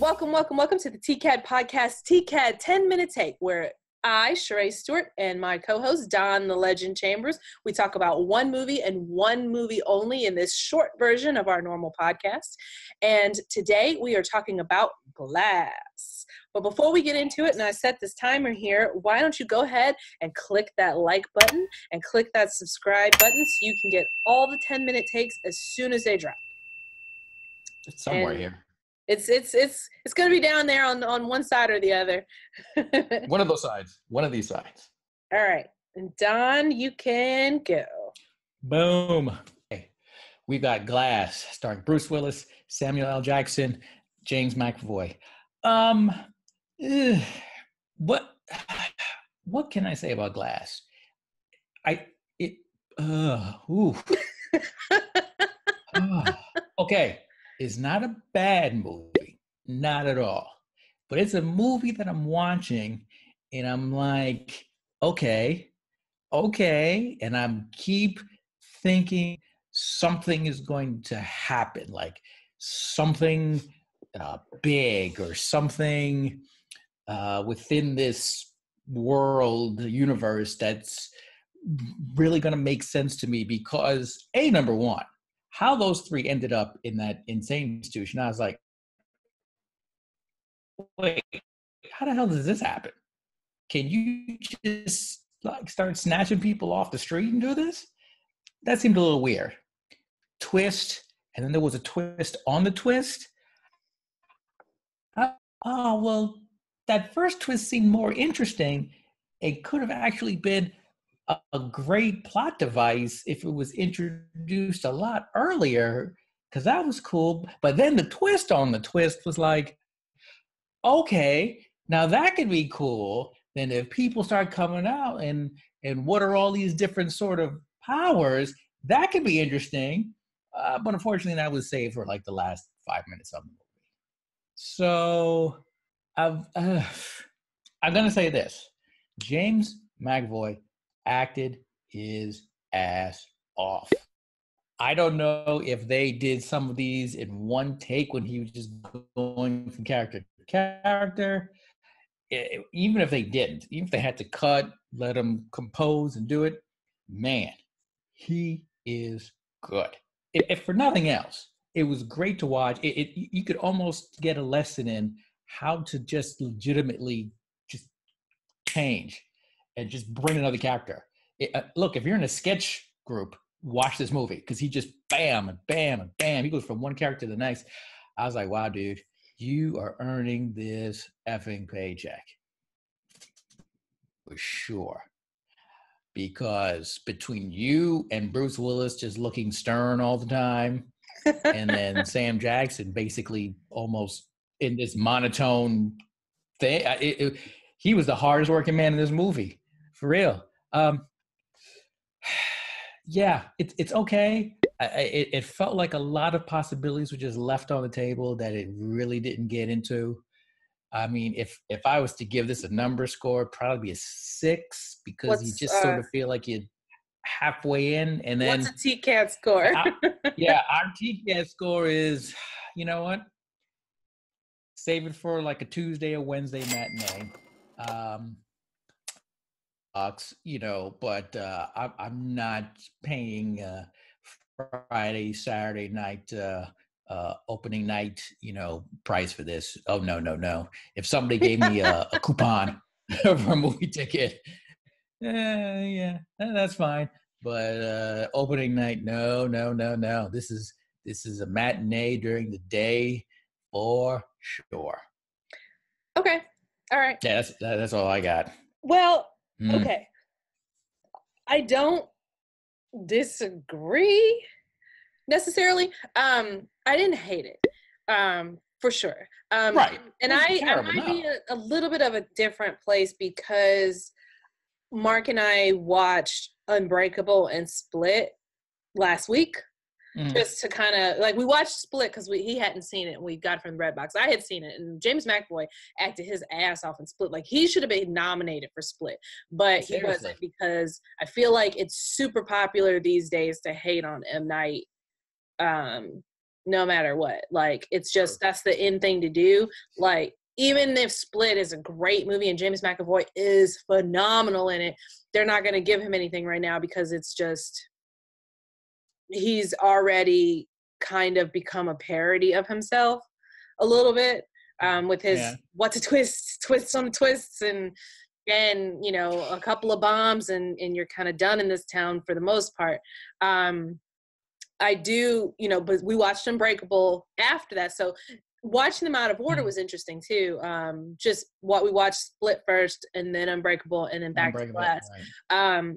Welcome to the TCAD podcast, TCAD 10-Minute Take, where I, Sheree Stewart, and my co-host, Don the Legend Chambers, we talk about one movie and one movie only in this short version of our normal podcast. And today we are talking about Glass. But before we get into it, and I set this timer here, why don't you go ahead and click that like button and click that subscribe button so you can get all the 10-minute takes as soon as they drop. It's somewhere here. It's going to be down there on one side or the other. One of those sides. One of these sides. All right. And Don, you can go. Boom. Okay. We got Glass, starring Bruce Willis, Samuel L. Jackson, James McAvoy. What can I say about Glass? Okay. It's not a bad movie, not at all. But it's a movie that I'm watching, and I'm like, okay, and I'm keep thinking something is going to happen, like something big or something within this world, universe that's really going to make sense to me because, number one, how those three ended up in that insane institution, I was like, wait, how the hell does this happen? Can you just like start snatching people off the street and do this? That seemed a little weird. Twist, and then there was a twist on the twist. Well, that first twist seemed more interesting. It could have actually been a great plot device if it was introduced a lot earlier, because that was cool. But then the twist on the twist was like, okay, now that could be cool. Then if people start coming out and what are all these different sort of powers, that could be interesting. But unfortunately, that was saved for like the last 5 minutes of the movie. So I'm going to say this. James McAvoy acted his ass off. I don't know if they did some of these in one take when he was just going from character to character. Even if they didn't, even if they had to cut, let him compose and do it, man, he is good. If for nothing else, it was great to watch. You could almost get a lesson in how to just legitimately just change and just bring another character. Look, if you're in a sketch group, watch this movie because he just bam and bam and bam. He goes from one character to the next. I was like, wow, dude, you are earning this effing paycheck. For sure. Because between you and Bruce Willis just looking stern all the time, and then Sam Jackson basically almost in this monotone thing, he was the hardest working man in this movie. For real. Yeah, it's okay. It felt like a lot of possibilities were just left on the table that it really didn't get into. I mean, if I was to give this a number score, it'd probably be a 6 because you just sort of feel like you're halfway in. And then what's a TCAT score? Our TCAT score is, you know what? Save it for like a Tuesday or Wednesday matinee. But I'm not paying Friday, Saturday night, opening night, price for this. Oh, no. If somebody gave me a coupon for a movie ticket, that's fine. But opening night, no. This is a matinee during the day for sure. Okay. All right. Yeah, that's all I got. Well, okay. I don't disagree necessarily. I didn't hate it, for sure. Right. And I might be a little bit of a different place because Mark and I watched Unbreakable and Split last week. Just to kind of like, we watched Split because he hadn't seen it and we got it from the Redbox. I had seen it, and James McAvoy acted his ass off in Split. Like, he should have been nominated for Split, but he wasn't, because I feel like it's super popular these days to hate on M. Night no matter what. Like, it's just, that's the in thing to do. Like, even if Split is a great movie and James McAvoy is phenomenal in it, they're not going to give him anything right now because it's just, he's already kind of become a parody of himself a little bit, with his what's a twist, twists on the twists, and you know, a couple of bombs and you're kind of done in this town for the most part. I do, you know, but we watched Unbreakable after that, so watching them out of order was interesting too. Just what we watched Split first, and then Unbreakable, and then back to Glass. Right.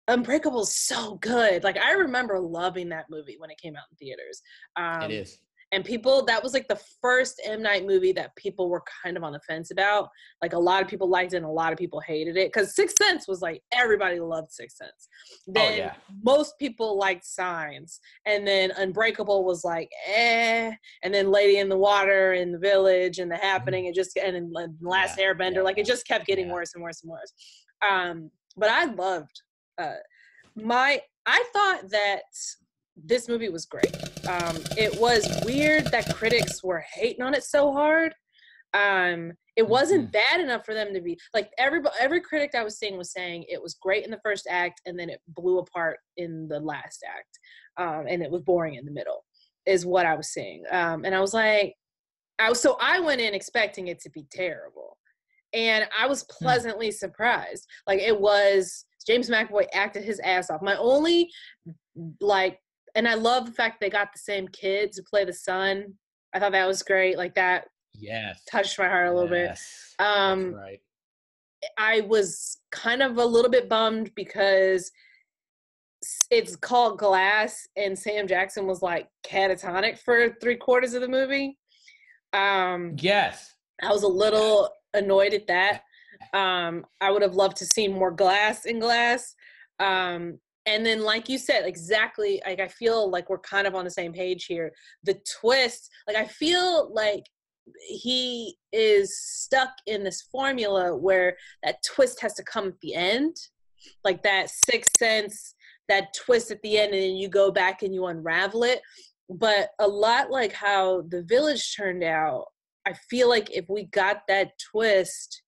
Unbreakable is so good. Like, I remember loving that movie when it came out in theaters. It is. And people, that was like the first M. Night movie that people were kind of on the fence about. Like, a lot of people liked it and a lot of people hated it. Because Sixth Sense was like, everybody loved Sixth Sense. Then most people liked Signs. And then Unbreakable was like, eh. And then Lady in the Water and The Village and The Happening, and then Last Airbender. Like, it just kept getting worse and worse and worse. But I loved, I thought that this movie was great. It was weird that critics were hating on it so hard. It wasn't bad enough for them to be like, every critic I was seeing was saying it was great in the first act and then it blew apart in the last act, and it was boring in the middle, is what I was seeing. And I was like, I went in expecting it to be terrible, and I was pleasantly surprised. Like, it was, James McAvoy acted his ass off. My only, like, and I love the fact they got the same kid to play the son. I thought that was great. Like, that touched my heart a little bit. That's right. I was kind of a little bit bummed because it's called Glass, and Sam Jackson was like catatonic for 3/4 of the movie. I was a little annoyed at that. I would have loved to see more glass in Glass. And then, like you said, exactly, like, I feel like we're kind of on the same page here. The twist, like, I feel like he is stuck in this formula where that twist has to come at the end. Like, that Sixth Sense, that twist at the end, and then you go back and you unravel it. But a lot like how The Village turned out, I feel like if we got that twist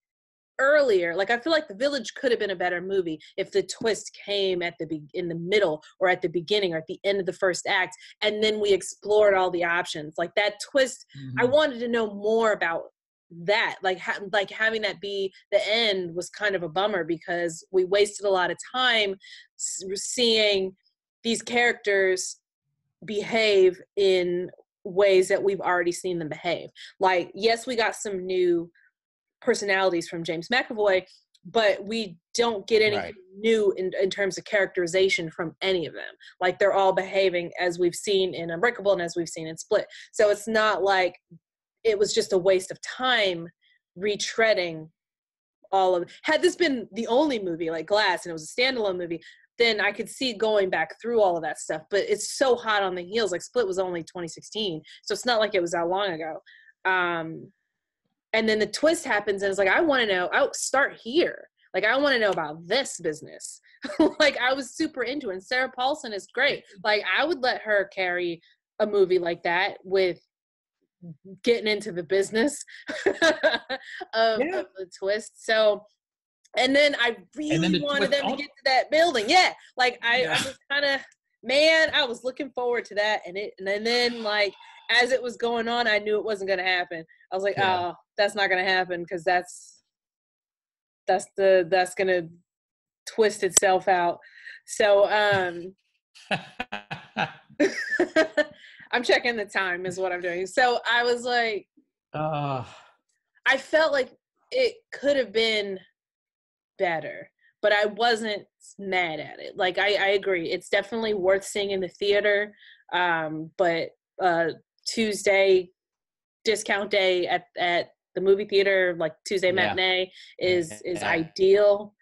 earlier, like, I feel like The Village could have been a better movie if the twist came in the middle, or at the beginning, or at the end of the first act, and then we explored all the options. Like, that twist, I wanted to know more about that. Like, having that be the end was kind of a bummer, because we wasted a lot of time seeing these characters behave in ways that we've already seen them behave. Like, yes, we got some new personalities from James McAvoy, but we don't get anything new in terms of characterization from any of them. Like, they're all behaving as we've seen in Unbreakable and as we've seen in Split. So it's not like it was just a waste of time retreading all of it. Had this been the only movie like Glass and it was a standalone movie, then I could see going back through all of that stuff. But it's so hot on the heels. Like, Split was only 2016, so it's not like it was that long ago. And then the twist happens, and it's like, I want to know, start here. Like, I want to know about this business. Like, I was super into it. And Sarah Paulson is great. Like, I would let her carry a movie like that with getting into the business of the twist. So, and then I really wanted them to get to that building. Yeah. Like, I was kind of, man, I was looking forward to that. And then, like, as it was going on, I knew it wasn't going to happen. I was like, oh, that's not going to happen, because that's going to twist itself out. So, I'm checking the time is what I'm doing. So I was like, I felt like it could have been better, but I wasn't mad at it. Like, I agree. It's definitely worth seeing in the theater. But Tuesday discount day at the movie theater, like Tuesday matinee is ideal.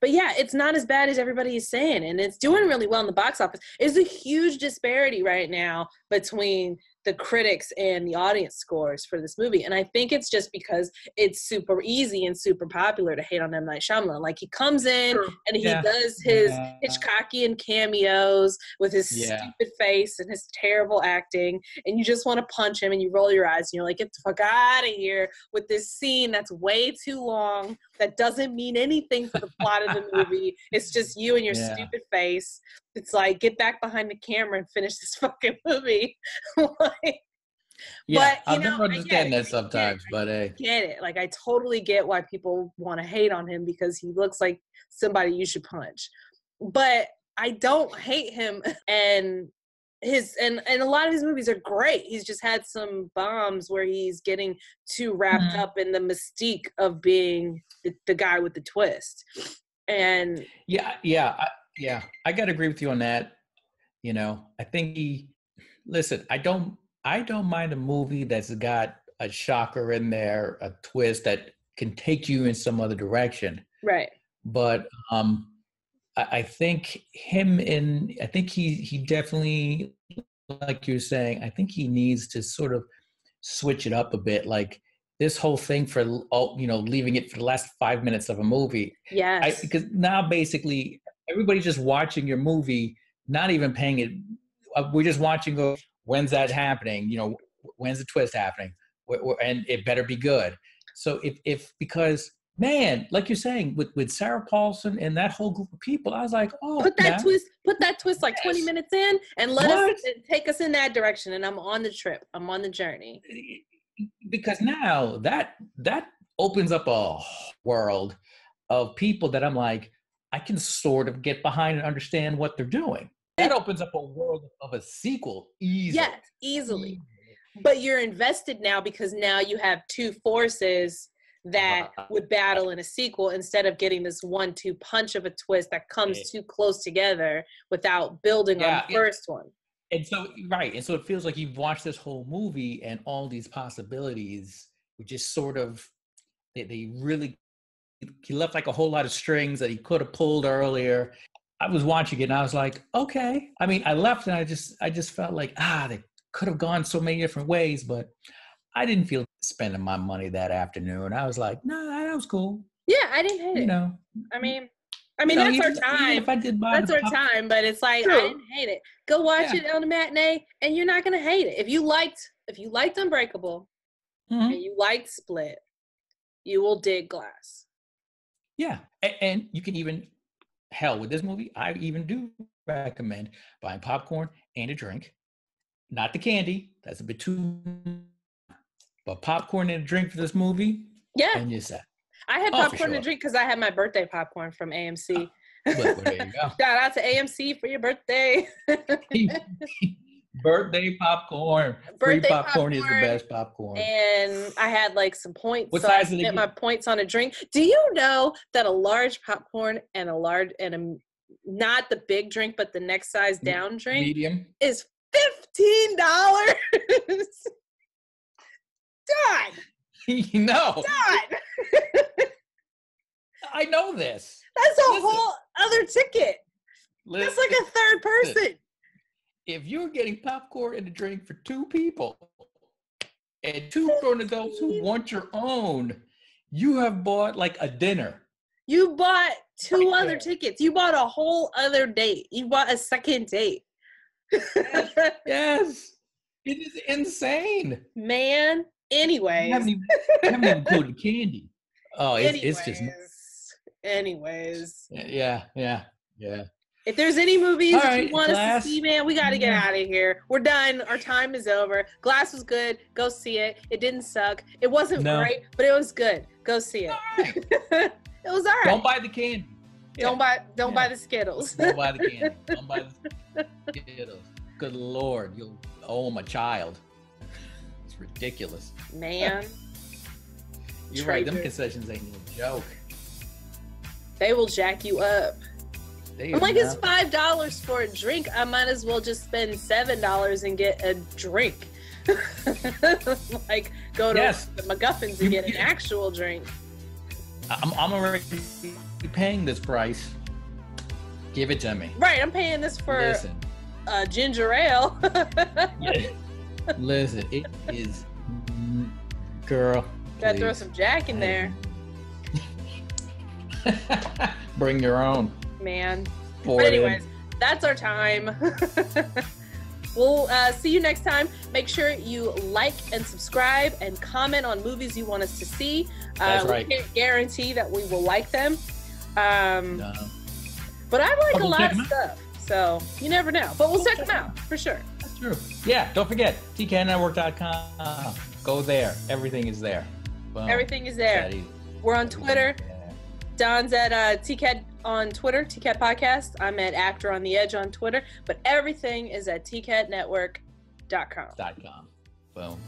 But yeah, it's not as bad as everybody is saying, and it's doing really well in the box office. There's a huge disparity right now between the critics and the audience scores for this movie. And I think it's just because it's super easy and super popular to hate on M. Night Shyamalan. Like, he comes in and he does his Hitchcockian cameos with his stupid face and his terrible acting, and you just want to punch him and you roll your eyes and you're like, get the fuck out of here with this scene that's way too long, that doesn't mean anything for the plot of the movie. It's just you and your stupid face. It's like, get back behind the camera and finish this fucking movie. Like, but I never understand that sometimes, but I get it. Like, I totally get why people want to hate on him, because he looks like somebody you should punch. But I don't hate him, and a lot of his movies are great. He's just had some bombs where he's getting too wrapped up in the mystique of being the guy with the twist. And I gotta agree with you on that. You know, I think I don't mind a movie that's got a shocker in there, a twist that can take you in some other direction. Right. But I think he definitely, like you're saying, I think he needs to sort of switch it up a bit. Like, this whole thing for, leaving it for the last 5 minutes of a movie. Yes. Because now basically everybody's just watching your movie, not even paying it. We're just watching, go, when's that happening? You know, when's the twist happening? And it better be good. So because, man, like you're saying, with Sarah Paulson and that whole group of people, I was like, put that twist like 20 minutes in and take us in that direction, and I'm on the trip. I'm on the journey. Because now that opens up a world of people that I'm like, I can sort of get behind and understand what they're doing. That opens up a world of a sequel easily. Yes, easily. But you're invested now, because now you have two forces that would battle in a sequel, instead of getting this 1-2 punch of a twist that comes too close together without building on the first one. And so it feels like you've watched this whole movie, and all these possibilities were just sort of, he left like a whole lot of strings that he could have pulled earlier. I was watching it and I was like, okay. I mean, I left and I just felt like, they could have gone so many different ways, but I didn't feel spending my money that afternoon. I was like, that was cool. Yeah, I didn't hate it. I mean, that's our time. That's our time, but it's like, I didn't hate it. Go watch it on the matinee, and you're not gonna hate it. If you liked Unbreakable, and you liked Split, you will dig Glass. Yeah, and you can even, hell, with this movie, I even do recommend buying popcorn and a drink, not the candy. That's a bit too. But popcorn and a drink for this movie. Yeah, and you're set. I had popcorn and drink because I had my birthday popcorn from AMC. Well, there you go. Shout out to AMC for your birthday. Birthday popcorn. Free popcorn is the best popcorn. And I had like some points. What size did I spent my points on a drink. Do you know that a large popcorn and not the big drink, but the next size down drink, medium, is $15? Done. Done. I know this. That's a whole other ticket. That's like a third person. If you're getting popcorn and a drink for two people, and two grown adults who want your own, you have bought like a dinner. You bought two other tickets. You bought a whole other date. You bought a second date. Yes. It is insane. Man. Anyways. I haven't even included candy. Oh, it's just. Anyways. Yeah. If there's any movies that you want us to see, man, we got to get out of here. We're done. Our time is over. Glass was good. Go see it. It didn't suck. It wasn't great, but it was good. Go see it. It was all right. Don't buy the candy. Don't buy the Skittles. Don't buy the candy. Don't buy the Skittles. Good Lord, you'll owe them a child. It's ridiculous. Man. You're right. Them concessions ain't no joke. They will jack you up. I'm like, it's $5 for a drink. I might as well just spend $7 and get a drink. Like, go to the MacGuffins and get an actual drink. I'm already paying this price. Give it to me. Right, I'm paying this for ginger ale. Listen, it is, girl. Gotta throw some Jack in there. Bring your own. Man. But anyways, that's our time. We'll see you next time. Make sure you like and subscribe and comment on movies you want us to see. That's right. We can't guarantee that we will like them. No. But I like a lot of stuff. So you never know. But we'll check them out for sure. That's true. Yeah, don't forget, TCADnetwork.com. Go there. Everything is there. Boom. Everything is there. We're on Twitter. Don's at TCAD on Twitter, TCAD Podcast. I'm at Actor on the Edge on Twitter. But everything is at TCADnetwork.com. .com. Boom.